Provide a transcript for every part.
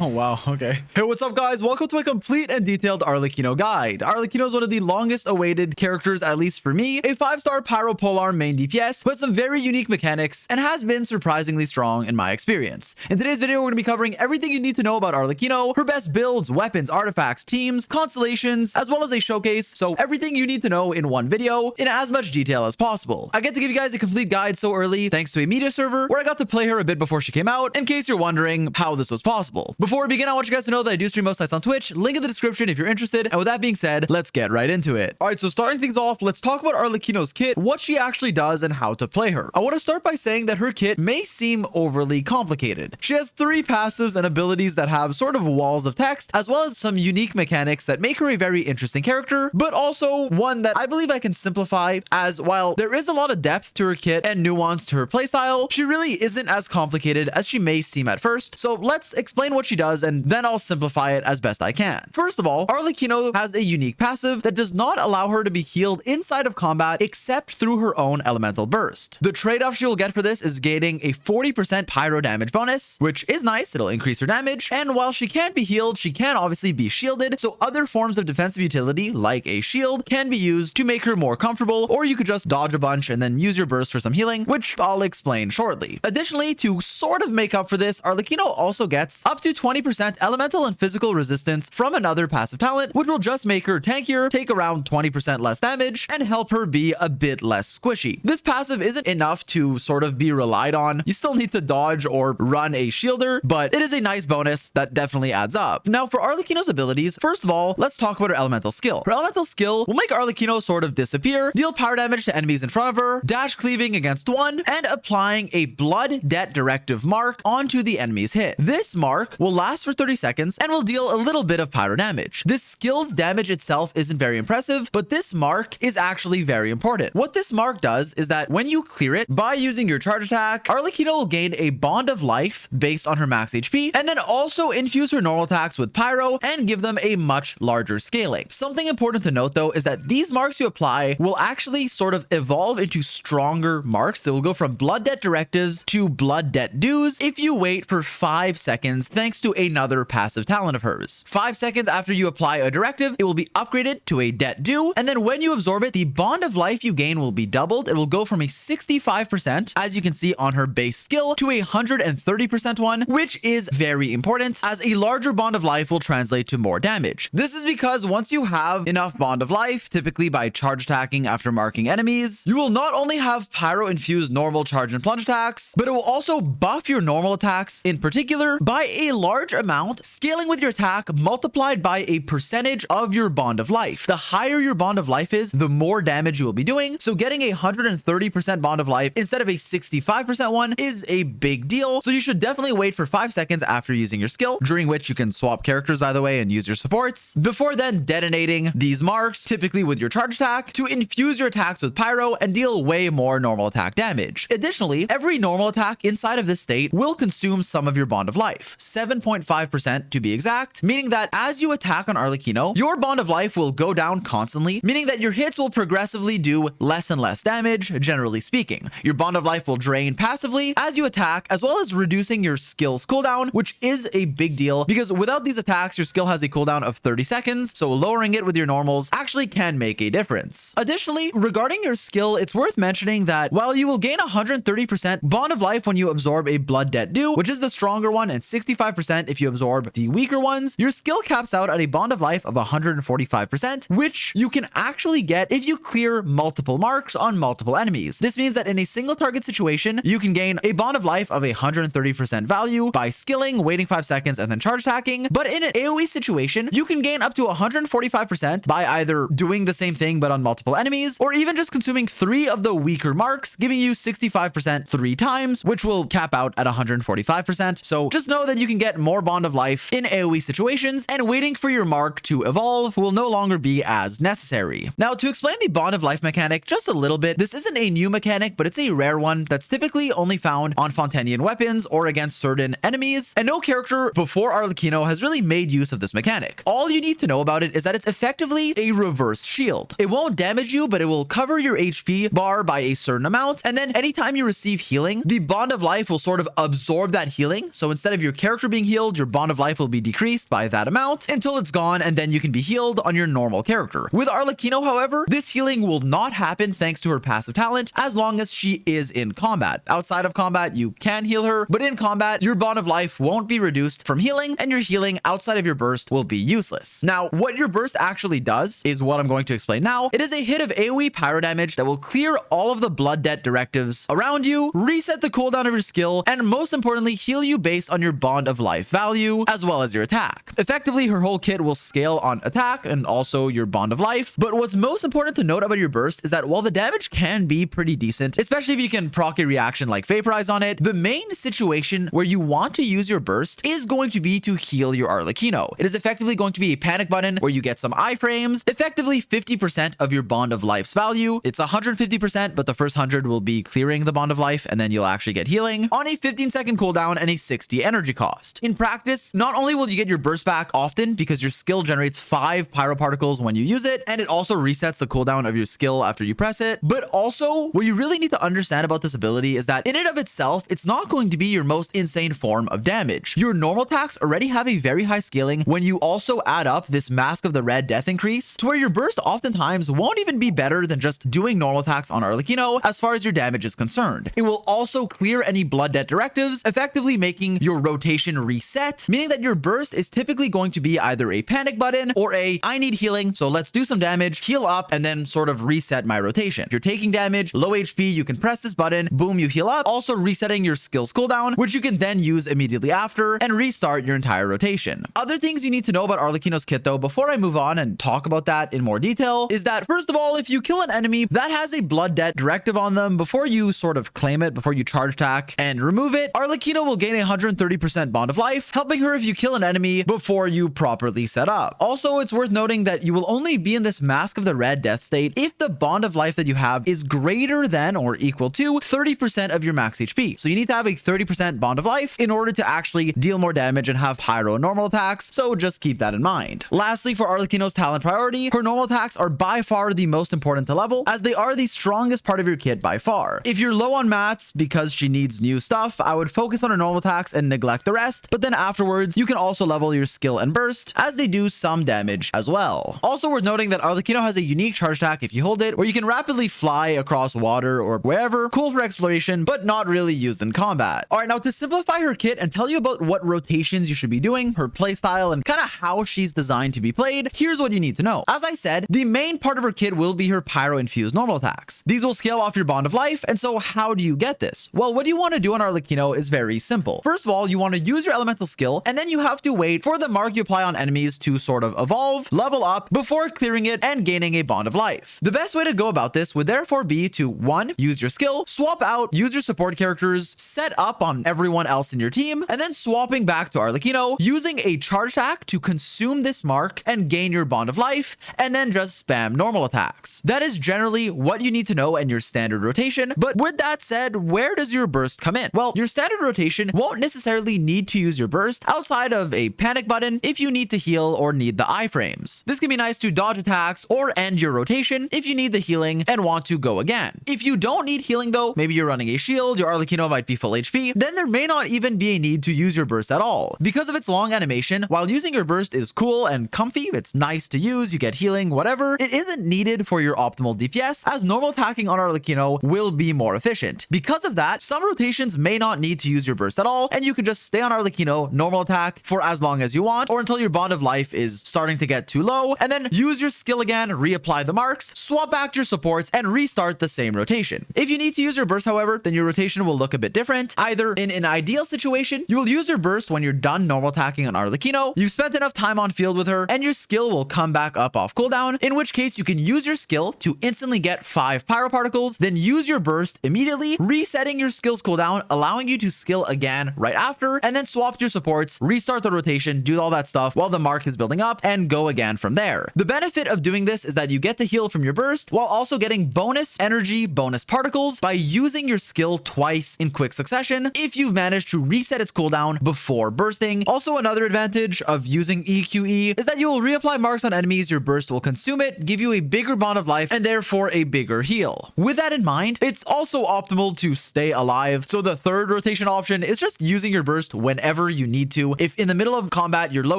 Oh, wow. Okay. Hey, what's up, guys? Welcome to a complete and detailed Arlecchino guide. Arlecchino is one of the longest awaited characters, at least for me. A 5-star Pyropolar main DPS with some very unique mechanics and has been surprisingly strong in my experience. In today's video, we're going to be covering everything you need to know about Arlecchino, her best builds, weapons, artifacts, teams, constellations, as well as a showcase. So everything you need to know in one video in as much detail as possible. I get to give you guys a complete guide so early thanks to a media server where I got to play her a bit before she came out, in case you're wondering how this was possible. Before we begin, I want you guys to know that I do stream most nights on Twitch. Link in the description if you're interested. And with that being said, let's get right into it. All right, so starting things off, let's talk about Arlecchino's kit, what she actually does, and how to play her. I want to start by saying that her kit may seem overly complicated. She has 3 passives and abilities that have sort of walls of text, as well as some unique mechanics that make her a very interesting character, but also one that I believe I can simplify, as while there is a lot of depth to her kit and nuance to her playstyle, she really isn't as complicated as she may seem at first. So let's explain what she does, and then I'll simplify it as best I can. First of all, Arlecchino has a unique passive that does not allow her to be healed inside of combat except through her own elemental burst. The trade-off she will get for this is gaining a 40% pyro damage bonus, which is nice. It'll increase her damage, and while she can't be healed, she can obviously be shielded, so other forms of defensive utility like a shield can be used to make her more comfortable, or you could just dodge a bunch and then use your burst for some healing, which I'll explain shortly. Additionally, to sort of make up for this, Arlecchino also gets up to 20% elemental and physical resistance from another passive talent, which will just make her tankier, take around 20% less damage, and help her be a bit less squishy. This passive isn't enough to sort of be relied on. You still need to dodge or run a shielder, but it is a nice bonus that definitely adds up. Now, for Arlecchino's abilities, first of all, let's talk about her elemental skill. Her elemental skill will make Arlecchino sort of disappear, deal power damage to enemies in front of her, dash cleaving against one, and applying a blood debt directive mark onto the enemy's hit. This mark will last for 30 seconds and will deal a little bit of pyro damage. This skill's damage itself isn't very impressive, but this mark is actually very important. What this mark does is that when you clear it by using your charge attack, Arlecchino will gain a bond of life based on her max HP, and then also infuse her normal attacks with pyro and give them a much larger scaling. Something important to note though is that these marks you apply will actually sort of evolve into stronger marks that will go from blood debt directives to blood debt dues if you wait for 5 seconds thanks to another passive talent of hers. 5 seconds after you apply a directive, it will be upgraded to a debt due, and then when you absorb it, the bond of life you gain will be doubled. It will go from a 65%, as you can see on her base skill, to a 130% one, which is very important, as a larger bond of life will translate to more damage. This is because once you have enough bond of life, typically by charge attacking after marking enemies, you will not only have pyro infused normal charge and plunge attacks, but it will also buff your normal attacks in particular by a large amount, scaling with your attack multiplied by a percentage of your bond of life. The higher your bond of life is, the more damage you will be doing, so getting a 130% bond of life instead of a 65% one is a big deal, so you should definitely wait for 5 seconds after using your skill, during which you can swap characters by the way and use your supports, before then detonating these marks, typically with your charge attack, to infuse your attacks with pyro and deal way more normal attack damage. Additionally, every normal attack inside of this state will consume some of your bond of life, 7.5% to be exact, meaning that as you attack on Arlecchino, your bond of life will go down constantly, meaning that your hits will progressively do less and less damage, generally speaking. Your bond of life will drain passively as you attack, as well as reducing your skill's cooldown, which is a big deal because without these attacks, your skill has a cooldown of 30 seconds, so lowering it with your normals actually can make a difference. Additionally, regarding your skill, it's worth mentioning that while you will gain 130% bond of life when you absorb a blood debt due, which is the stronger one, and 65% if you absorb the weaker ones, your skill caps out at a bond of life of 145%, which you can actually get if you clear multiple marks on multiple enemies. This means that in a single target situation, you can gain a bond of life of 130% value by skilling, waiting 5 seconds, and then charge attacking. But in an AoE situation, you can gain up to 145% by either doing the same thing but on multiple enemies, or even just consuming 3 of the weaker marks, giving you 65% 3 times, which will cap out at 145%. So just know that you can get more bond of life in AoE situations, and waiting for your mark to evolve will no longer be as necessary. Now, to explain the bond of life mechanic just a little bit, this isn't a new mechanic, but it's a rare one that's typically only found on Fontanian weapons or against certain enemies, and no character before Arlecchino has really made use of this mechanic. All you need to know about it is that it's effectively a reverse shield. It won't damage you, but it will cover your HP bar by a certain amount, and then anytime you receive healing, the bond of life will sort of absorb that healing. So instead of your character being healed, your bond of life will be decreased by that amount until it's gone, and then you can be healed on your normal character. With Arlecchino, however, this healing will not happen thanks to her passive talent as long as she is in combat. Outside of combat, you can heal her, but in combat, your bond of life won't be reduced from healing, and your healing outside of your burst will be useless. Now, what your burst actually does is what I'm going to explain now. It is a hit of AoE pyro damage that will clear all of the blood debt directives around you, reset the cooldown of your skill, and most importantly, heal you based on your bond of life value, as well as your attack. Effectively, her whole kit will scale on attack and also your bond of life. But what's most important to note about your burst is that while the damage can be pretty decent, especially if you can proc a reaction like Vaporize on it, the main situation where you want to use your burst is going to be to heal your Arlecchino. It is effectively going to be a panic button where you get some iframes, effectively 50% of your bond of life's value. It's 150%, but the first 100 will be clearing the bond of life, and then you'll actually get healing on a 15-second cooldown and a 60 energy cost. In practice, not only will you get your burst back often because your skill generates 5 pyro particles when you use it, and it also resets the cooldown of your skill after you press it, but also what you really need to understand about this ability is that in and of itself, it's not going to be your most insane form of damage. Your normal attacks already have a very high scaling when you also add up this Mask of the Red death increase to where your burst oftentimes won't even be better than just doing normal attacks on Arlecchino as far as your damage is concerned. It will also clear any blood debt directives, effectively making your rotation reset, meaning that your burst is typically going to be either a panic button or a I need healing, so let's do some damage, heal up, and then sort of reset my rotation. If you're taking damage, low HP, you can press this button, boom, you heal up, also resetting your skills cooldown, which you can then use immediately after and restart your entire rotation. Other things you need to know about Arlecchino's kit though, before I move on and talk about that in more detail, is that first of all, if you kill an enemy that has a blood debt directive on them, before you sort of claim it, before you charge attack and remove it, Arlecchino will gain 130% bond of life, helping her if you kill an enemy before you properly set up. Also, it's worth noting that you will only be in this Mask of the Red death state if the bond of life that you have is greater than or equal to 30% of your max HP. So you need to have a 30% bond of life in order to actually deal more damage and have pyro and normal attacks, so just keep that in mind. Lastly, for Arlecchino's talent priority, her normal attacks are by far the most important to level, as they are the strongest part of your kit by far. If you're low on mats because she needs new stuff, I would focus on her normal attacks and neglect the rest, but then afterwards, you can also level your skill and burst, as they do some damage as well. Also worth noting that Arlecchino has a unique charge attack if you hold it, where you can rapidly fly across water or wherever, cool for exploration, but not really used in combat. Alright, now to simplify her kit and tell you about what rotations you should be doing, her playstyle, and kind of how she's designed to be played, here's what you need to know. As I said, the main part of her kit will be her pyro-infused normal attacks. These will scale off your bond of life, and so how do you get this? Well, what you want to do on Arlecchino is very simple. First of all, you want to use your elemental skill, and then you have to wait for the mark you apply on enemies to sort of evolve, level up, before clearing it and gaining a bond of life. The best way to go about this would therefore be to 1. Use your skill, swap out, use your support characters, set up on everyone else in your team, and then swapping back to Arlecchino, using a charge attack to consume this mark and gain your bond of life, and then just spam normal attacks. That is generally what you need to know in your standard rotation, but with that said, where does your burst come in? Well, your standard rotation won't necessarily need to use your burst outside of a panic button if you need to heal or need the iframes. This can be nice to dodge attacks or end your rotation if you need the healing and want to go again. If you don't need healing though, maybe you're running a shield, your Arlecchino might be full HP, then there may not even be a need to use your burst at all. Because of its long animation, while using your burst is cool and comfy, it's nice to use, you get healing, whatever, it isn't needed for your optimal DPS, as normal attacking on Arlecchino will be more efficient. Because of that, some rotations may not need to use your burst at all, and you can just stay on Arlecchino, normal attack, for as long as you want, or until your bond of life is starting to get too low, and then use your skill again, reapply the marks, swap back to your supports, and restart the same rotation. If you need to use your burst, however, then your rotation will look a bit different. Either in an ideal situation, you will use your burst when you're done normal attacking on Arlecchino, you've spent enough time on field with her, and your skill will come back up off cooldown, in which case you can use your skill to instantly get 5 pyro particles, then use your burst immediately, resetting your skills cooldown, allowing you to skill again right after, and then swap to your supports, restart the rotation, do all that stuff while the mark is building up, and go again from there. The benefit of doing this is that you get to heal from your burst while also getting bonus energy, bonus particles by using your skill twice in quick succession if you've managed to reset its cooldown before bursting. Also, another advantage of using EQE is that you will reapply marks on enemies, your burst will consume it, give you a bigger bond of life, and therefore a bigger heal. With that in mind, it's also optimal to stay alive, so the third rotation option is just using your burst whenever whenever you need to. If in the middle of combat you're low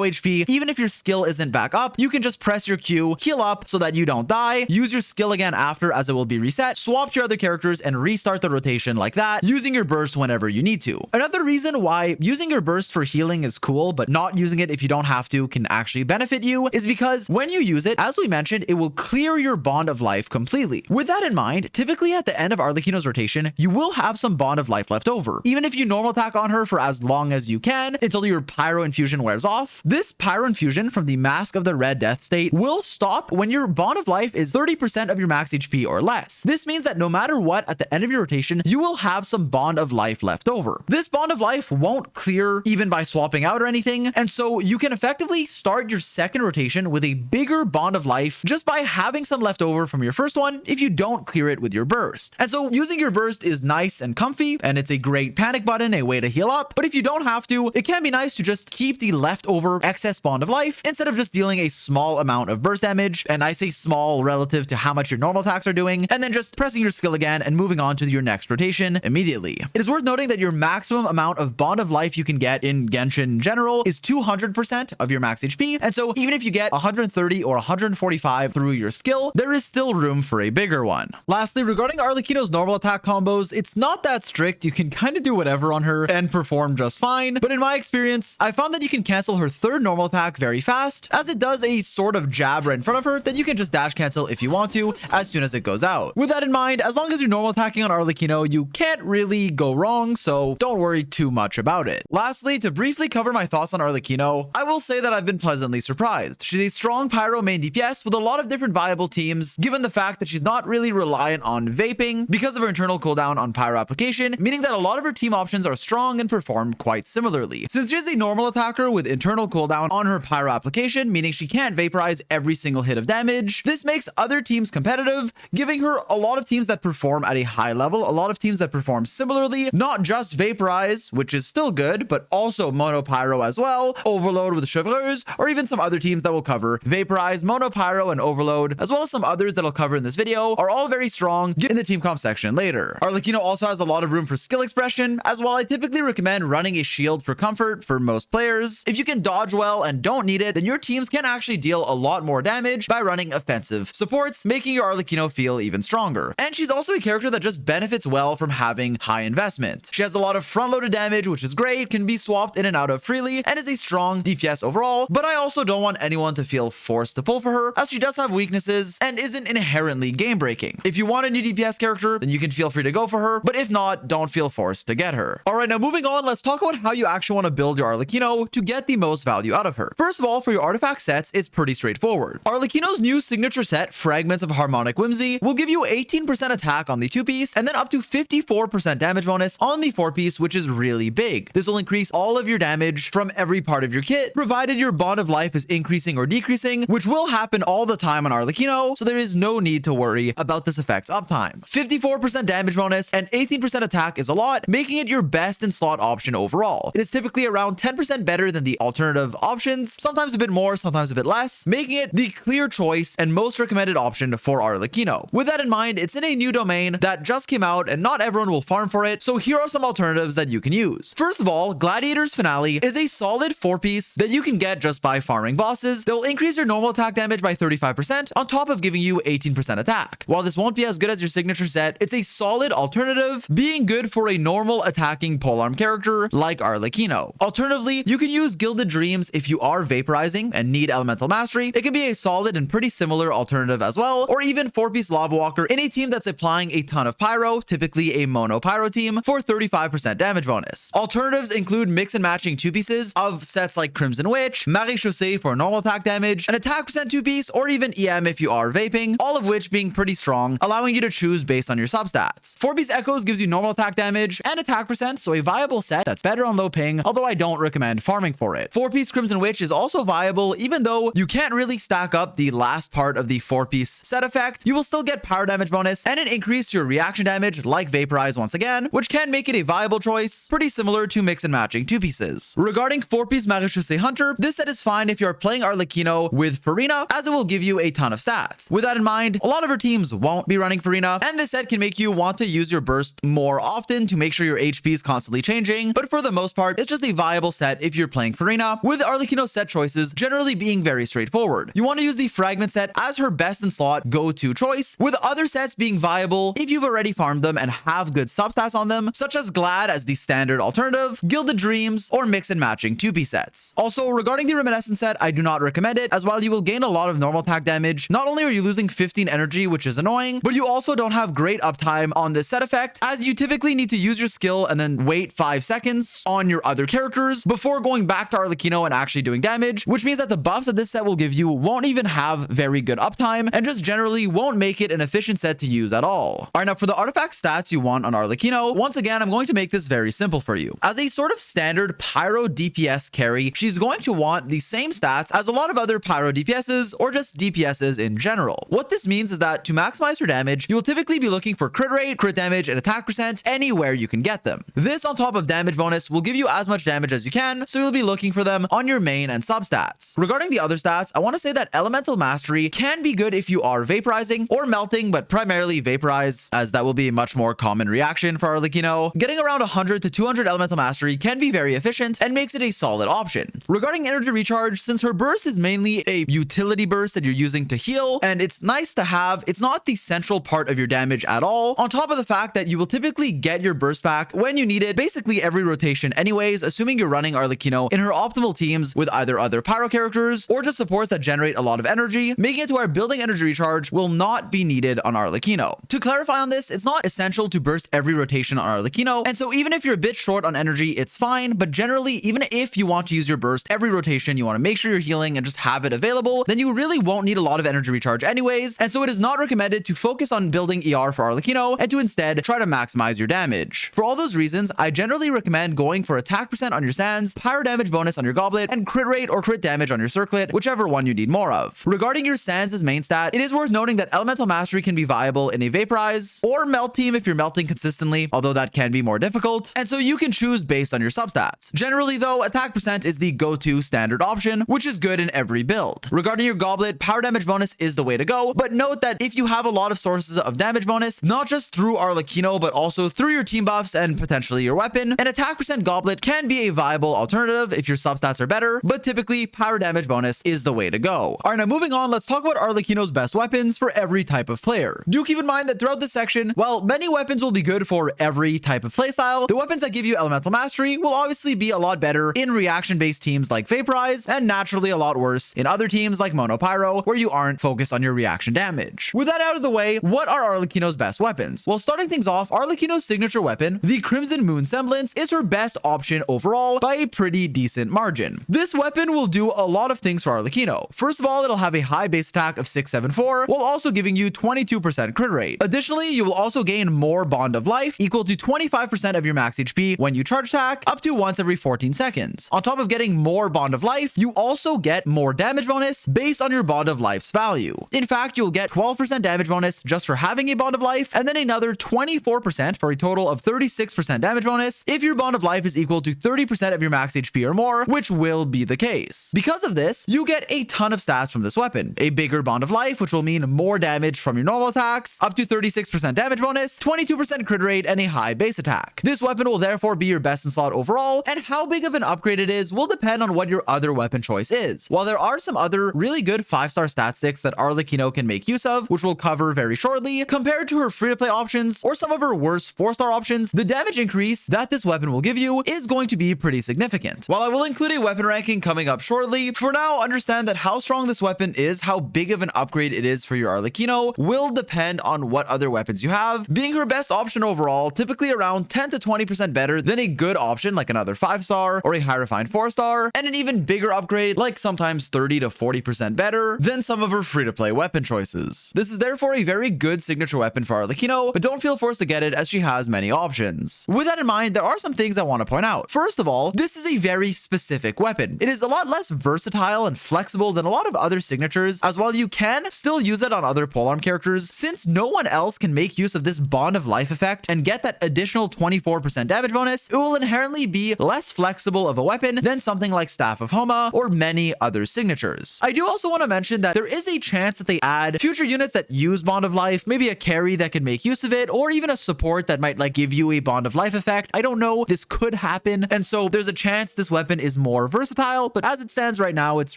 HP, even if your skill isn't back up, you can just press your Q, heal up so that you don't die, use your skill again after as it will be reset, swap to your other characters and restart the rotation like that, using your burst whenever you need to. Another reason why using your burst for healing is cool, but not using it if you don't have to can actually benefit you is because when you use it, as we mentioned, it will clear your bond of life completely. With that in mind, typically at the end of Arlecchino's rotation, you will have some bond of life left over. Even if you normal attack on her for as long as you can until your pyro infusion wears off, this pyro infusion from the Mask of the Red Death state will stop when your bond of life is 30% of your max HP or less. This means that no matter what, at the end of your rotation, you will have some bond of life left over. This bond of life won't clear even by swapping out or anything, and so you can effectively start your second rotation with a bigger bond of life just by having some left over from your first one if you don't clear it with your burst. And so using your burst is nice and comfy, and it's a great panic button, a way to heal up, but if you don't have to, it can be nice to just keep the leftover excess bond of life instead of just dealing a small amount of burst damage, and I say small relative to how much your normal attacks are doing, and then just pressing your skill again and moving on to your next rotation immediately. It is worth noting that your maximum amount of bond of life you can get in Genshin in general is 200% of your max HP, and so even if you get 130 or 145 through your skill, there is still room for a bigger one. Lastly, regarding Arlecchino's normal attack combos, it's not that strict. You can kind of do whatever on her and perform just fine, but in my experience, I found that you can cancel her third normal attack very fast, as it does a sort of jab right in front of her that you can just dash cancel if you want to as soon as it goes out. With that in mind, as long as you're normal attacking on Arlecchino, you can't really go wrong, so don't worry too much about it. Lastly, to briefly cover my thoughts on Arlecchino, I will say that I've been pleasantly surprised. She's a strong pyro main DPS with a lot of different viable teams, given the fact that she's not really reliant on vaping because of her internal cooldown on pyro application, meaning that a lot of her team options are strong and perform quite similarly. Since she's a normal attacker with internal cooldown on her pyro application, meaning she can't vaporize every single hit of damage, this makes other teams competitive, giving her a lot of teams that perform at a high level, a lot of teams that perform similarly, not just vaporize, which is still good, but also mono pyro as well, overload with chevreuse, or even some other teams that will cover vaporize, mono pyro, and overload, as well as some others that I'll cover in this video, are all very strong in the team comp section later. Arlecchino also has a lot of room for skill expression, as while I typically recommend running a shield for comfort for most players, if you can dodge well and don't need it, then your teams can actually deal a lot more damage by running offensive supports, making your Arlecchino feel even stronger. And she's also a character that just benefits well from having high investment. She has a lot of front-loaded damage, which is great, can be swapped in and out of freely, and is a strong DPS overall, but I also don't want anyone to feel forced to pull for her, as she does have weaknesses and isn't inherently game-breaking. If you want a new DPS character, then you can feel free to go for her, but if not, don't feel forced to get her. Alright, now moving on, let's talk about how you actually want to build your Arlecchino to get the most value out of her. First of all, for your artifact sets, it's pretty straightforward. Arlecchino's new signature set, Fragments of Harmonic Whimsy, will give you 18% attack on the 2-piece and then up to 54% damage bonus on the 4-piece, which is really big. This will increase all of your damage from every part of your kit, provided your bond of life is increasing or decreasing, which will happen all the time on Arlecchino, so there is no need to worry about this effect's uptime. 54% damage bonus and 18% attack is a lot, making it your best in slot option overall. It is typically around 10% better than the alternative options, sometimes a bit more, sometimes a bit less, making it the clear choice and most recommended option for Arlecchino. With that in mind, it's in a new domain that just came out and not everyone will farm for it, so here are some alternatives that you can use. First of all, Gladiator's Finale is a solid 4-piece that you can get just by farming bosses that will increase your normal attack damage by 35% on top of giving you 18% attack. While this won't be as good as your signature set, it's a solid alternative, being good for a normal attacking polearm character like Arlecchino. Alternatively, you can use Gilded Dreams if you are vaporizing and need elemental mastery. It can be a solid and pretty similar alternative as well, or even 4-piece Lava Walker in a team that's applying a ton of pyro, typically a mono pyro team, for 35% damage bonus. Alternatives include mix and matching 2-pieces of sets like Crimson Witch, Maréchaussée for normal attack damage, an attack percent 2-piece, or even EM if you are vaping, all of which being pretty strong, allowing you to choose based on your substats. 4-piece Echoes gives you normal attack damage and attack percent, so a viable set that's better on low ping, although I don't recommend farming for it. 4-piece Crimson Witch is also viable, even though you can't really stack up the last part of the 4-piece set effect. You will still get power damage bonus and an increase to your reaction damage like Vaporize once again, which can make it a viable choice, pretty similar to mix and matching 2-pieces. Regarding 4-piece Maréchaussée Hunter, this set is fine if you're playing Arlecchino with Farina, as it will give you a ton of stats. With that in mind, a lot of her teams won't be running Farina, and this set can make you want to use your burst more often to make sure your HP is constantly changing, but for the most part, part, it's just a viable set if you're playing Farina, with Arlecchino's set choices generally being very straightforward. You want to use the Fragment set as her best in slot go-to choice, with other sets being viable if you've already farmed them and have good substats on them, such as Glad as the standard alternative, Gilded Dreams, or mix and matching 2P sets. Also, regarding the Reminiscent set, I do not recommend it, as while you will gain a lot of normal attack damage, not only are you losing 15 energy, which is annoying, but you also don't have great uptime on this set effect, as you typically need to use your skill and then wait 5 seconds on your other characters before going back to Arlecchino and actually doing damage, which means that the buffs that this set will give you won't even have very good uptime and just generally won't make it an efficient set to use at all. Alright, now for the artifact stats you want on Arlecchino, once again, I'm going to make this very simple for you. As a sort of standard Pyro DPS carry, she's going to want the same stats as a lot of other Pyro DPSs or just DPSs in general. What this means is that to maximize her damage, you will typically be looking for crit rate, crit damage, and attack percent anywhere you can get them. This on top of damage bonus will give you as much damage as you can, so you'll be looking for them on your main and substats. Regarding the other stats, I want to say that Elemental Mastery can be good if you are vaporizing or melting, but primarily vaporize, as that will be a much more common reaction for Arlecchino. Getting around 100 to 200 Elemental Mastery can be very efficient and makes it a solid option. Regarding energy recharge, since her burst is mainly a utility burst that you're using to heal, and it's nice to have, it's not the central part of your damage at all, on top of the fact that you will typically get your burst back when you need it, basically every rotation anyways, assuming you're running Arlecchino in her optimal teams with either other Pyro characters or just supports that generate a lot of energy, making it to where building energy recharge will not be needed on Arlecchino. To clarify on this, it's not essential to burst every rotation on Arlecchino, and so even if you're a bit short on energy, it's fine, but generally, even if you want to use your burst every rotation, you want to make sure you're healing and just have it available, then you really won't need a lot of energy recharge anyways, and so it is not recommended to focus on building ER for Arlecchino and to instead try to maximize your damage. For all those reasons, I generally recommend going for attack percent on your sands, pyro damage bonus on your goblet, and crit rate or crit damage on your circlet, whichever one you need more of. Regarding your sands' main stat, it is worth noting that Elemental Mastery can be viable in a vaporize or melt team if you're melting consistently, although that can be more difficult, and so you can choose based on your substats. Generally though, attack percent is the go-to standard option, which is good in every build. Regarding your goblet, power damage bonus is the way to go, but note that if you have a lot of sources of damage bonus, not just through Arlecchino, but also through your team buffs and potentially your weapon, an attack percent goblet can be a viable alternative if your substats are better, but typically power damage bonus is the way to go. Alright, now moving on, let's talk about Arlecchino's best weapons for every type of player. Do keep in mind that throughout this section, while many weapons will be good for every type of playstyle, the weapons that give you Elemental Mastery will obviously be a lot better in reaction-based teams like Vaporize, and naturally a lot worse in other teams like Mono Pyro, where you aren't focused on your reaction damage. With that out of the way, what are Arlecchino's best weapons? Well, starting things off, Arlecchino's signature weapon, the Crimson Moon Semblance, is her best option overall by a pretty decent margin. This weapon will do a lot of things for Arlecchino. First of all, it'll have a high base attack of 674, while also giving you 22% crit rate. Additionally, you will also gain more Bond of Life, equal to 25% of your max HP when you charge attack, up to once every 14 seconds. On top of getting more Bond of Life, you also get more damage bonus based on your Bond of Life's value. In fact, you'll get 12% damage bonus just for having a Bond of Life, and then another 24% for a total of 36% damage bonus if your Bond of Life is equal to 30% of your max HP or more, which will be the case. Because of this, you get a ton of stats from this weapon. A bigger Bond of Life, which will mean more damage from your normal attacks, up to 36% damage bonus, 22% crit rate, and a high base attack. This weapon will therefore be your best in slot overall, and how big of an upgrade it is will depend on what your other weapon choice is. While there are some other really good 5-star stat sticks that Arlecchino can make use of, which we'll cover very shortly, compared to her free-to-play options or some of her worst 4-star options, the damage increase that this weapon will give you is going to be pretty significant. While I will include a weapon ranking coming up shortly, for now, understand that how strong this weapon is, how big of an upgrade it is for your Arlecchino, will depend on what other weapons you have, being her best option overall, typically around 10 to 20% better than a good option like another 5-star or a high refined 4-star, and an even bigger upgrade like sometimes 30 to 40% better than some of her free-to-play weapon choices. This is therefore a very good signature weapon for Arlecchino, but don't feel forced to get it as she has many options. With that in mind, there are some things I want to point out. First of all, this is a very specific weapon. It is a lot less versatile and flexible than a lot of other signatures, as while you can still use it on other polearm characters, since no one else can make use of this Bond of Life effect and get that additional 24% damage bonus, it will inherently be less flexible of a weapon than something like Staff of Homa or many other signatures. I do also want to mention that there is a chance that they add future units that use Bond of Life, maybe a carry that can make use of it, or even a support that might like give you a Bond of Life effect. I don't know, this could happen happen. And so there's a chance this weapon is more versatile, but as it stands right now, it's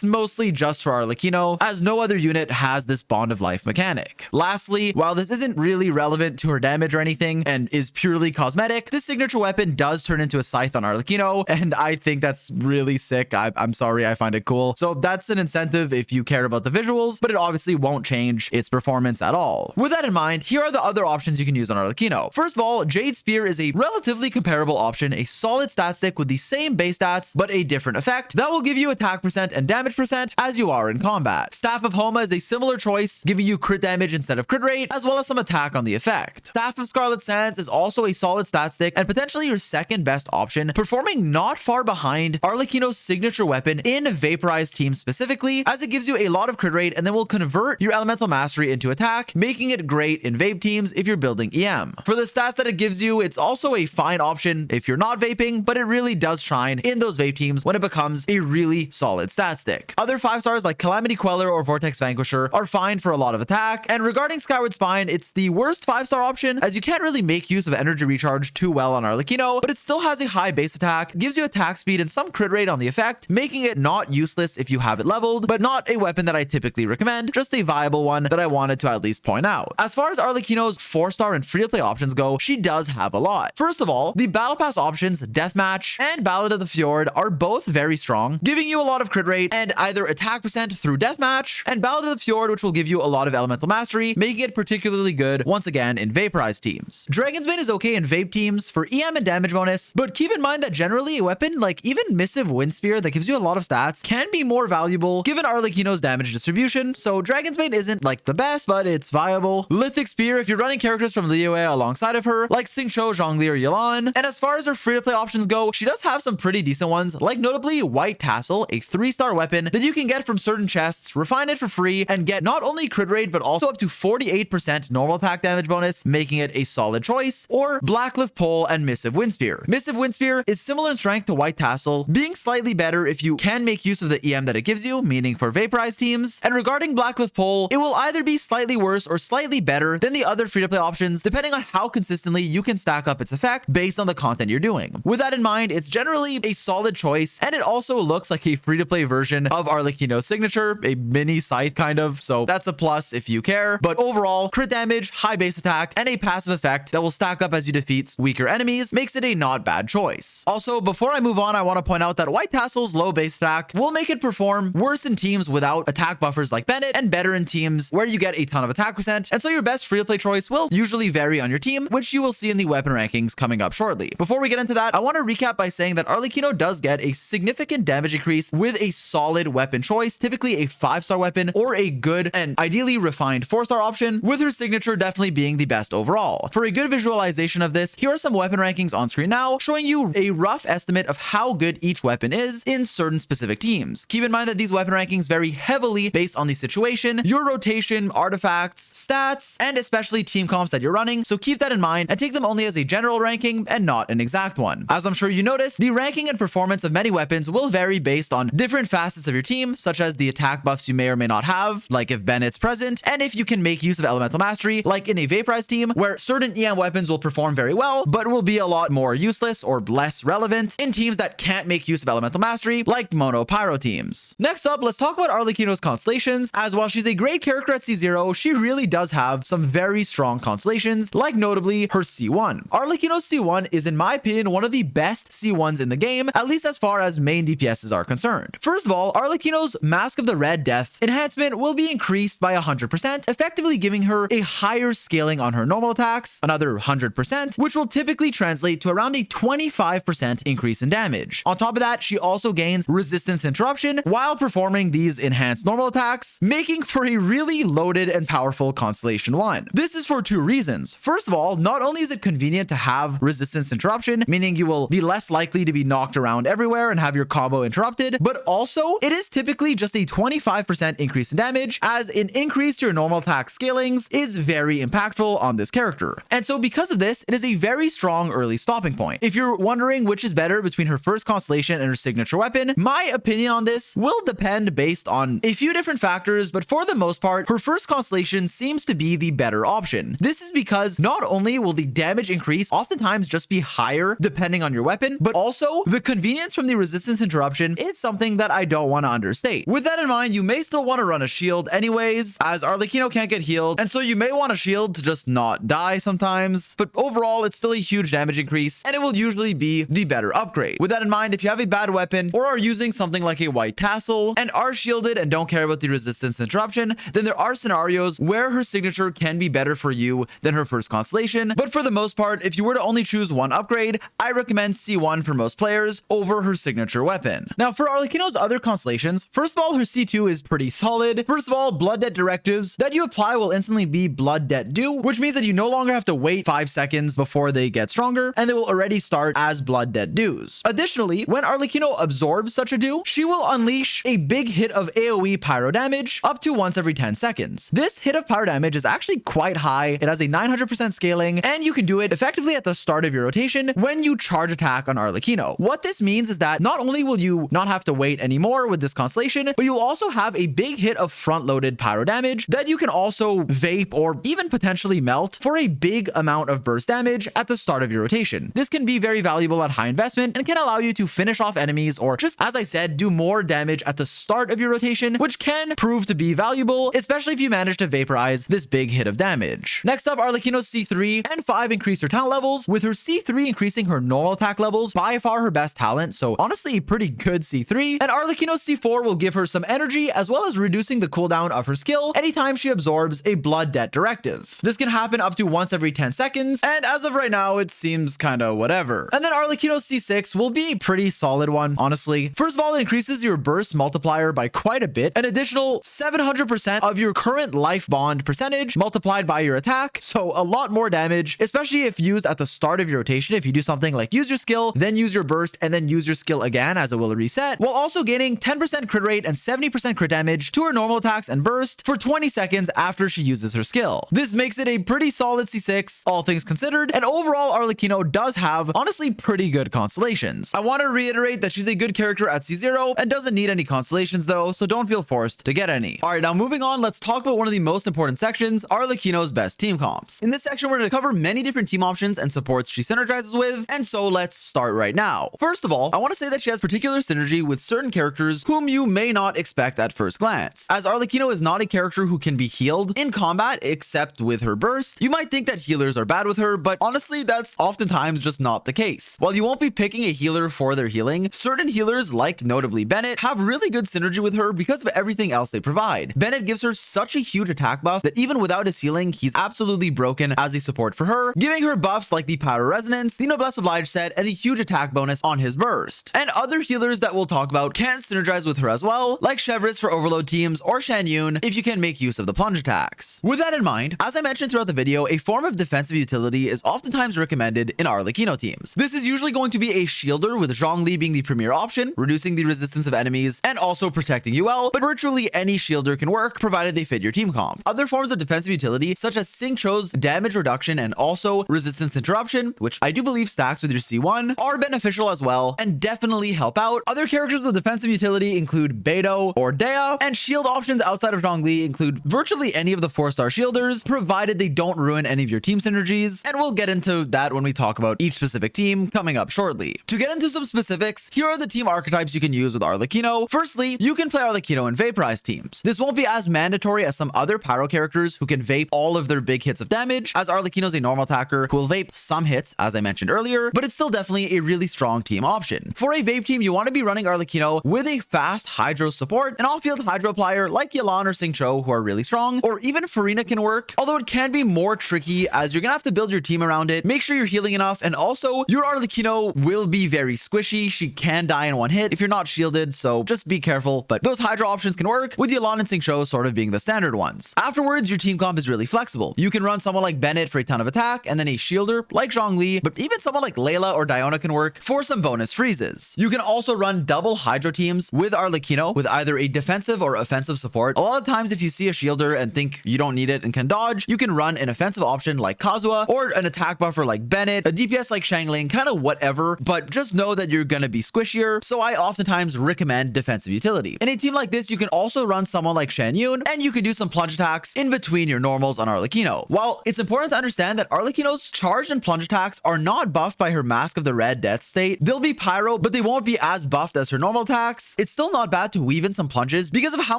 mostly just for Arlecchino, as no other unit has this Bond of Life mechanic. Lastly, while this isn't really relevant to her damage or anything and is purely cosmetic, this signature weapon does turn into a scythe on Arlecchino, and I think that's really sick. I'm sorry, I find it cool. So that's an incentive if you care about the visuals, but it obviously won't change its performance at all. With that in mind, here are the other options you can use on Arlecchino. First of all, Jade Spear is a relatively comparable option, a solid stat stick with the same base stats, but a different effect that will give you attack percent and damage percent as you are in combat. Staff of Homa is a similar choice, giving you crit damage instead of crit rate, as well as some attack on the effect. Staff of Scarlet Sands is also a solid stat stick and potentially your second best option, performing not far behind Arlecchino's signature weapon in Vaporized teams specifically, as it gives you a lot of crit rate and then will convert your elemental mastery into attack, making it great in vape teams if you're building EM. For the stats that it gives you, it's also a fine option if you're not vaping, but it really does shine in those vape teams when it becomes a really solid stat stick. Other 5 stars like Calamity Queller or Vortex Vanquisher are fine for a lot of attack, and regarding Skyward Spine, it's the worst 5-star option as you can't really make use of energy recharge too well on Arlecchino, but it still has a high base attack, gives you attack speed and some crit rate on the effect, making it not useless if you have it leveled, but not a weapon that I typically recommend, just a viable one that I wanted to at least point out. As far as Arlecchino's 4-star and free-to-play options go, she does have a lot. First of all, the Battle Pass options, Deathmatch and Ballad of the Fjord, are both very strong, giving you a lot of crit rate and either attack percent through Deathmatch, and Ballad of the Fjord, which will give you a lot of elemental mastery, making it particularly good once again in vaporized teams. Dragon's Bane is okay in vape teams for EM and damage bonus, but keep in mind that generally a weapon like even Missive Wind Spear that gives you a lot of stats can be more valuable given Arlecchino's damage distribution, so Dragon's Bane isn't like the best, but it's viable. Lithic Spear if you're running characters from Liyue alongside of her, like Xingqiu, Zhongli, or Yelan. And as far as her free-to-play options go, she does have some pretty decent ones, like notably White Tassel, a 3-star weapon that you can get from certain chests, refine it for free, and get not only crit rate, but also up to 48% normal attack damage bonus, making it a solid choice, or Blackcliff Pole and Missive Wind Spear. Missive Wind Spear is similar in strength to White Tassel, being slightly better if you can make use of the EM that it gives you, meaning for vaporized teams. And regarding Blackcliff Pole, it will either be slightly worse or slightly better than the other free-to-play options, depending on how consistently you can stack up its effect based on the content you're doing. With that in mind, it's generally a solid choice, and it also looks like a free-to-play version of Arlecchino's signature, a mini scythe kind of, so that's a plus if you care. But overall, crit damage, high base attack, and a passive effect that will stack up as you defeat weaker enemies makes it a not bad choice. Also, before I move on, I want to point out that White Tassel's low base attack will make it perform worse in teams without attack buffers like Bennett, and better in teams where you get a ton of attack percent, and so your best free-to-play choice will usually vary on your team, which you will see in the weapon rankings coming up shortly. Before we get into that, I want to recap by saying that Arlecchino does get a significant damage increase with a solid weapon choice, typically a 5-star weapon or a good and ideally refined 4-star option, with her signature definitely being the best overall. For a good visualization of this, here are some weapon rankings on screen now, showing you a rough estimate of how good each weapon is in certain specific teams. Keep in mind that these weapon rankings vary heavily based on the situation, your rotation, artifacts, stats, and especially team comps that you're running, so keep that in mind and take them only as a general ranking and not an exact one. As I'm sure you noticed, the ranking and performance of many weapons will vary based on different facets of your team, such as the attack buffs you may or may not have, like if Bennett's present, and if you can make use of elemental mastery, like in a vaporized team, where certain EM weapons will perform very well, but will be a lot more useless or less relevant in teams that can't make use of elemental mastery, like mono pyro teams. Next up, let's talk about Arlecchino's Constellations, as while she's a great character at C0, she really does have some very strong constellations, like notably her C1. Arlecchino's C1 is, in my opinion, one of the best C1s in the game, at least as far as main DPSs are concerned. First of all, Arlecchino's Mask of the Red Death enhancement will be increased by 100%, effectively giving her a higher scaling on her normal attacks, another 100%, which will typically translate to around a 25% increase in damage. On top of that, she also gains resistance interruption while performing these enhanced normal attacks, making for a really loaded and powerful Constellation 1. This is for 2 reasons. First of all, not only is it convenient to have resistance interruption, meaning you will be less likely to be knocked around everywhere and have your combo interrupted, but also it is typically just a 25% increase in damage, as an increase to your normal attack scalings is very impactful on this character. And so because of this, it is a very strong early stopping point. If you're wondering which is better between her first constellation and her signature weapon, my opinion on this will depend based on a few different factors, but for the most part, her first constellation seems to be the better option. This is because not only will the damage increase oftentimes just be higher depending on on your weapon, but also the convenience from the resistance interruption is something that I don't want to understate. With that in mind, you may still want to run a shield anyways, as Arlecchino can't get healed, and so you may want a shield to just not die sometimes, but overall it's still a huge damage increase, and it will usually be the better upgrade. With that in mind, if you have a bad weapon or are using something like a white tassel and are shielded and don't care about the resistance interruption, then there are scenarios where her signature can be better for you than her first constellation. But for the most part, if you were to only choose one upgrade, I recommend C1 for most players over her signature weapon. Now for Arlecchino's other constellations, first of all, her C2 is pretty solid. First of all, blood debt directives that you apply will instantly be blood debt due, which means that you no longer have to wait 5 seconds before they get stronger, and they will already start as blood debt dues. Additionally, when Arlecchino absorbs such a due, she will unleash a big hit of AoE pyro damage up to once every 10 seconds. This hit of pyro damage is actually quite high. It has a 900% scaling, and you can do it effectively at the start of your rotation when you charge attack on Arlecchino. What this means is that not only will you not have to wait anymore with this constellation, but you'll also have a big hit of front-loaded pyro damage that you can also vape or even potentially melt for a big amount of burst damage at the start of your rotation. This can be very valuable at high investment and can allow you to finish off enemies or just, as I said, do more damage at the start of your rotation, which can prove to be valuable, especially if you manage to vaporize this big hit of damage. Next up, Arlecchino's C3 and 5 increase her talent levels, with her C3 increasing her normal attack levels, by far her best talent, so honestly a pretty good C3, and Arlecchino's C4 will give her some energy as well as reducing the cooldown of her skill anytime she absorbs a blood debt directive. This can happen up to once every 10 seconds, and as of right now, it seems kinda whatever. And then Arlecchino's C6 will be a pretty solid one, honestly. First of all, it increases your burst multiplier by quite a bit, an additional 700% of your current life bond percentage multiplied by your attack, so a lot more damage, especially if used at the start of your rotation. If you do something like use your skill, then use your burst, and then use your skill again, as it will reset, while also gaining 10% crit rate and 70% crit damage to her normal attacks and burst for 20 seconds after she uses her skill. This makes it a pretty solid C6, all things considered, and overall Arlecchino does have honestly pretty good constellations. I want to reiterate that she's a good character at C0 and doesn't need any constellations though, so don't feel forced to get any. Alright, now moving on, let's talk about one of the most important sections, Arlecchino's best team comps. In this section, we're going to cover many different team options and supports she synergizes with, and so let's start right now. First of all, I want to say that she has particular synergy with certain characters whom you may not expect at first glance. As Arlecchino is not a character who can be healed in combat except with her burst, you might think that healers are bad with her, but honestly, that's oftentimes just not the case. While you won't be picking a healer for their healing, certain healers, like notably Bennett, have really good synergy with her because of everything else they provide. Bennett gives her such a huge attack buff that even without his healing, he's absolutely broken as a support for her, giving her buffs like the Pyro Resonance, the Noblesse Oblige set, and the huge attack bonus on his burst. And other healers that we'll talk about can synergize with her as well, like Chevris for overload teams or Shan Yun if you can make use of the plunge attacks. With that in mind, as I mentioned throughout the video, a form of defensive utility is oftentimes recommended in Arlecchino teams. This is usually going to be a shielder, with Zhongli being the premier option, reducing the resistance of enemies and also protecting you well, but virtually any shielder can work provided they fit your team comp. Other forms of defensive utility, such as Xingqiu's damage reduction and also resistance interruption, which I do believe stacks with your C1, are beneficial as well and definitely help out. Other characters with defensive utility include Beidou or Dea, and shield options outside of Zhongli include virtually any of the 4-star shielders, provided they don't ruin any of your team synergies, and we'll get into that when we talk about each specific team coming up shortly. To get into some specifics, here are the team archetypes you can use with Arlecchino. Firstly, you can play Arlecchino in vaporized teams. This won't be as mandatory as some other pyro characters who can vape all of their big hits of damage, as Arlecchino's a normal attacker who will vape some hits, as I mentioned earlier, but it's still definitely a really strong team option. For a vape team, you want to be running Arlecchino with a fast hydro support, an off-field hydro plier like Yelan or Xingqiu, who are really strong, or even Farina can work, although it can be more tricky as you're gonna have to build your team around it, make sure you're healing enough, and also your Arlecchino will be very squishy. She can die in one hit if you're not shielded, so just be careful, but those hydro options can work, with Yelan and Xingqiu sort of being the standard ones. Afterwards, your team comp is really flexible. You can run someone like Bennett for a ton of attack, and then a shielder like Zhongli, but even someone like Layla or Diona can work for some bonus freezes. You can also run double hydro teams with Arlecchino with either a defensive or offensive support. A lot of times, if you see a shielder and think you don't need it and can dodge, you can run an offensive option like Kazuha or an attack buffer like Bennett, a DPS like Xiangling, kind of whatever, but just know that you're gonna be squishier, so I oftentimes recommend defensive utility. In a team like this, you can also run someone like Shan Yun, and you can do some plunge attacks in between your normals on Arlecchino. While it's important to understand that Arlecchino's charge and plunge attacks are not buffed by her Mask of the Red Death state. They'll be pyro, but they won't be as buffed as her normal attacks. It's still not bad to weave in some plunges because of how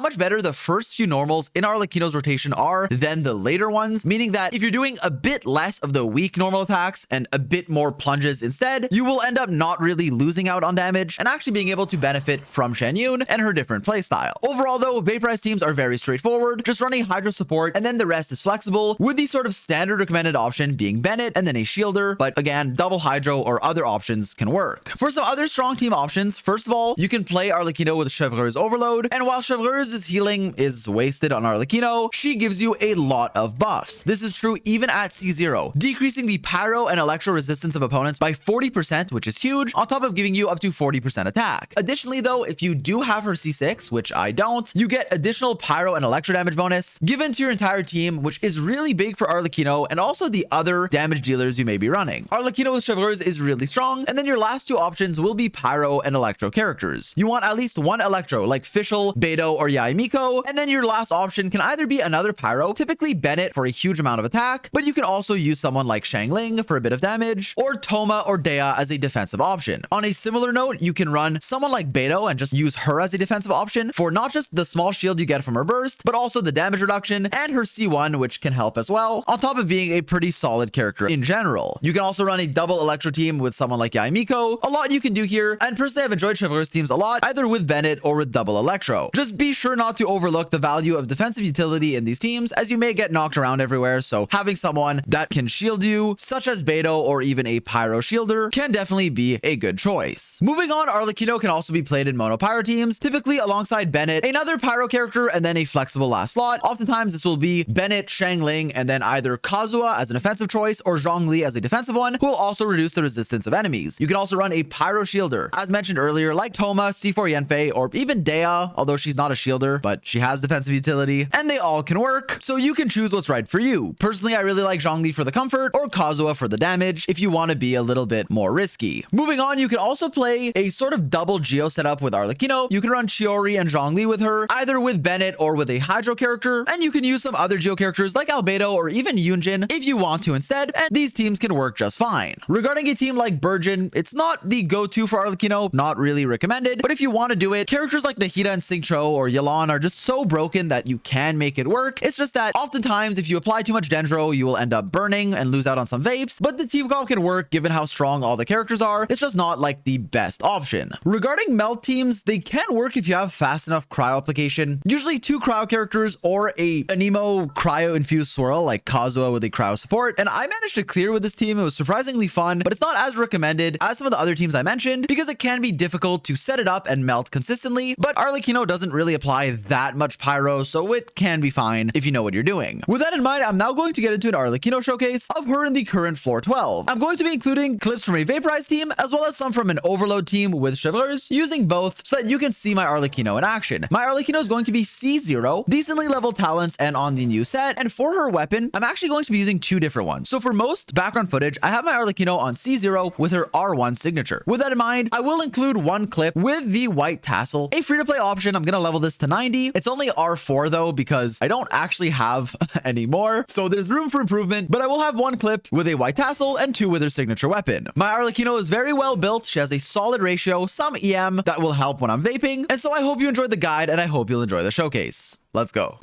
much better the first few normals in Arlecchino's rotation are than the later ones, meaning that if you're doing a bit less of the weak normal attacks and a bit more plunges instead, you will end up not really losing out on damage and actually being able to benefit from Shen Yun and her different playstyle. Overall though, Vaporize teams are very straightforward. Just run a Hydro support and then the rest is flexible, with the sort of standard recommended option being Bennett and then a Shielder, but again, double Hydro or other options can work. For some other strong team options, first of all, you can play Arlecchino with Chevreuse Overload, and while Chevreuse's healing is wasted on Arlecchino, she gives you a lot of buffs. This is true even at C0, decreasing the Pyro and Electro resistance of opponents by 40%, which is huge, on top of giving you up to 40% attack. Additionally though, if you do have her C6, which I don't, you get additional Pyro and Electro damage bonus given to your entire team, which is really big for Arlecchino and also the other damage dealers you may be running. Arlecchino with Chevreuse is really strong, and then your last two options will be Pyro and Electro characters. You want at least one Electro, like Fischl, Beidou, or Yae Miko, and then your last option can either be another Pyro, typically Bennett for a huge amount of attack, but you can also use someone like Xiangling for a bit of damage, or Thoma or Dea as a defensive option. On a similar note, you can run someone like Beidou and just use her as a defensive option for not just the small shield you get from her burst, but also the damage reduction and her C1, which can help as well, on top of being a pretty solid character in general. You can also run a double Electro team with someone like Yae Miko. A lot you can do here, and personally I've enjoyed Chevreuse teams a lot, either with Bennett or with double Electro. Just be sure not to overlook the value of defensive utility in these teams, as you may get knocked around everywhere, so having someone that can shield you, such as Beidou or even a Pyro Shielder, can definitely be a good choice. Moving on, Arlecchino can also be played in mono Pyro teams, typically alongside Bennett, another Pyro character, and then a flexible last slot. Oftentimes this will be Bennett, Xiangling, and then either Kazuha as an offensive choice or Zhongli as a defensive one, who will also reduce the resistance of enemies. You can also run a Pyro Shielder, as mentioned earlier, like Thoma, C4 Yanfei, or even Dea, although she's not a shielder, but she has defensive utility, and they all can work, so you can choose what's right for you. Personally, I really like Zhongli for the comfort, or Kazuha for the damage, if you want to be a little bit more risky. Moving on, you can also play a sort of double Geo setup with Arlecchino. You can run Chiori and Zhongli with her, either with Bennett or with a Hydro character, and you can use some other Geo characters like Albedo or even Yunjin if you want to instead, and these teams can work just fine. Regarding a team like Burgeon, it's not the go-to for Arlecchino, not really recommended, but if you want to do it, characters like Nahida and Xingqiu or Yelan are just so broken that you can make it work. It's just that oftentimes if you apply too much Dendro, you will end up burning and lose out on some vapes, but the team comp can work given how strong all the characters are. It's just not like the best option. Regarding melt teams, they can work if you have fast enough cryo application, usually two cryo characters or a Anemo cryo infused swirl like Kazuha with a cryo support, and I managed to clear with this team. It was surprisingly fun, but it's not as recommended as some of the other teams I mentioned because it can be difficult to set it up and melt consistently, but Arlecchino doesn't really apply that much pyro, so it can be fine if you know what you're doing. With that in mind, I'm now going to get into an Arlecchino showcase of her in the current floor 12. I'm going to be including clips from a Vaporize team as well as some from an Overload team with Chevreuse, using both so that you can see my Arlecchino in action. My Arlecchino is going to be C0, decently leveled talents and on the new set, and for her weapon, I'm actually going to be using two different ones. So for most background footage, I have my Arlecchino on C0 with her R1 signature. With that in mind, I will include one clip with the white tassel, a free-to-play option. I'm going to level this to 90. It's only R4 though, because I don't actually have any more, so there's room for improvement, but I will have one clip with a white tassel and two with her signature weapon. My Arlecchino is very well built. She has a solid ratio, some EM that will help when I'm vaping, and so I hope you enjoyed the guide and I hope you'll enjoy the showcase. Let's go.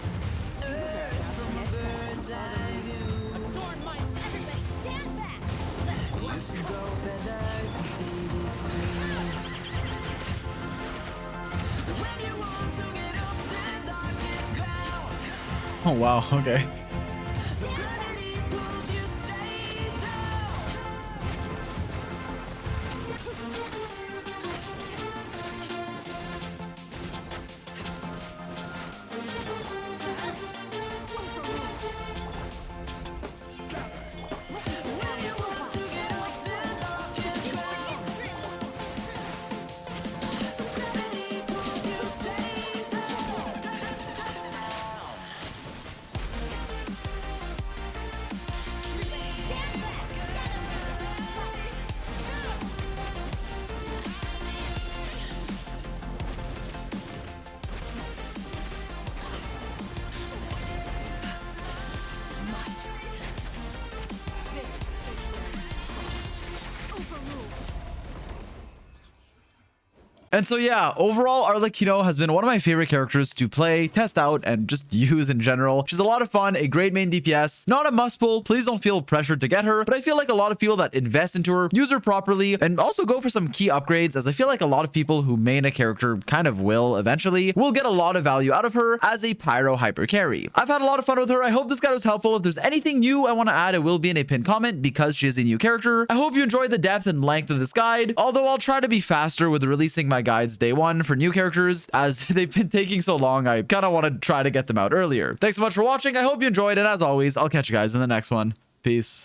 Oh wow, okay. And so yeah, overall, Arlecchino has been one of my favorite characters to play, test out, and just use in general. She's a lot of fun, a great main DPS, not a must pull. Please don't feel pressured to get her, but I feel like a lot of people that invest into her, use her properly, and also go for some key upgrades, as I feel like a lot of people who main a character kind of will eventually, will get a lot of value out of her as a pyro hyper carry. I've had a lot of fun with her. I hope this guide was helpful. If there's anything new I want to add, it will be in a pinned comment because she is a new character. I hope you enjoyed the depth and length of this guide, although I'll try to be faster with releasing my guides day one for new characters, as they've been taking so long. I kind of want to try to get them out earlier. Thanks so much for watching. I hope you enjoyed, and as always, I'll catch you guys in the next one. Peace.